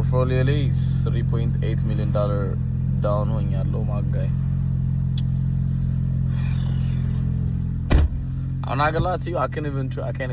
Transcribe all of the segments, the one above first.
portfolio is $3.8 million down ሆኛለሁ ማጋይ አናገላት you I can't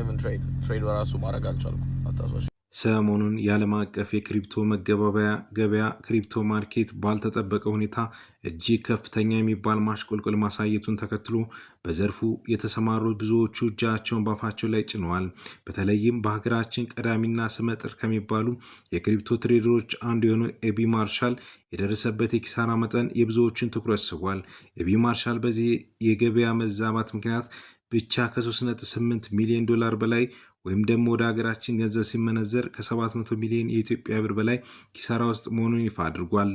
even trade በራሱ ማድረግ አልቻልኩም አታስወሽ ሰሞኑን የዓለም አቀፍ የክሪፕቶ መገበያያ ገበያ ክሪፕቶ ማርኬት ባልተጠበቀ ሁኔታ እጅግ ከፍተኛ የሚባል ማሽቆልቆል ማሳየቱን ተከትሎ በዘርፉ የተሰማሩ ብዙዎቹ እጃቸውን ባፋቸው ላይ ጭነዋል። በተለይም በሀገራችን ቀዳሚና ስመጥር ከሚባሉ የክሪፕቶ ትሬደሮች አንዱ የሆነው ኤቢ ማርሻል የደረሰበት የኪሳራ መጠን የብዙዎችን ትኩረት ስቧል። ኤቢ ማርሻል በዚህ የገበያ መዛባት ምክንያት ብቻ ከ3.8 ሚሊዮን ዶላር በላይ ወይም ደግሞ ወደ ሀገራችን ገንዘብ ሲመነዘር ከ700 ሚሊዮን የኢትዮጵያ ብር በላይ ኪሳራ ውስጥ መሆኑን ይፋ አድርጓል።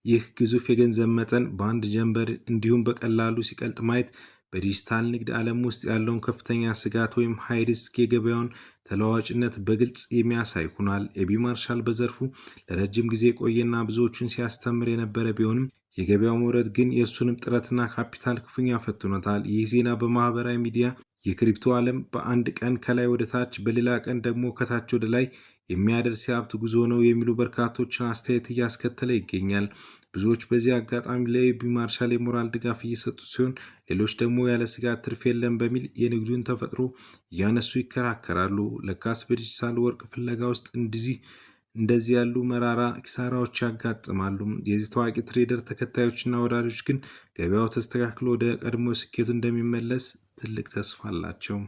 ይህ ግዙፍ የገንዘብ መጠን በአንድ ጀንበር እንዲሁም በቀላሉ ሲቀልጥ ማየት በዲጂታል ንግድ ዓለም ውስጥ ያለውን ከፍተኛ ስጋት ወይም ሃይ ሪስክ የገበያውን ተለዋዋጭነት በግልጽ የሚያሳይ ሆኗል። ኤቢ ማርሻል በዘርፉ ለረጅም ጊዜ ቆየና ብዙዎቹን ሲያስተምር የነበረ ቢሆንም የገበያው መውረድ ግን የእሱንም ጥረትና ካፒታል ክፉኛ ፈትኖታል። ይህ ዜና በማህበራዊ ሚዲያ የክሪፕቶ ዓለም በአንድ ቀን ከላይ ወደ ታች በሌላ ቀን ደግሞ ከታች ወደ ላይ የሚያደርስ የሀብት ጉዞ ነው የሚሉ በርካቶችን አስተያየት እያስከተለ ይገኛል። ብዙዎች በዚህ አጋጣሚ ለኤቢ ማርሻል የሞራል ድጋፍ እየሰጡ ሲሆን፣ ሌሎች ደግሞ ያለ ስጋት ትርፍ የለም በሚል የንግዱን ተፈጥሮ እያነሱ ይከራከራሉ። ለካስ በዲጂታል ወርቅ ፍለጋ ውስጥ እንደዚህ ያሉ መራራ ኪሳራዎች ያጋጥማሉ። የዚህ ታዋቂ ትሬደር ተከታዮችና ወዳጆች ግን ገበያው ተስተካክሎ ወደ ቀድሞ ስኬቱ እንደሚመለስ ትልቅ ተስፋ አላቸው።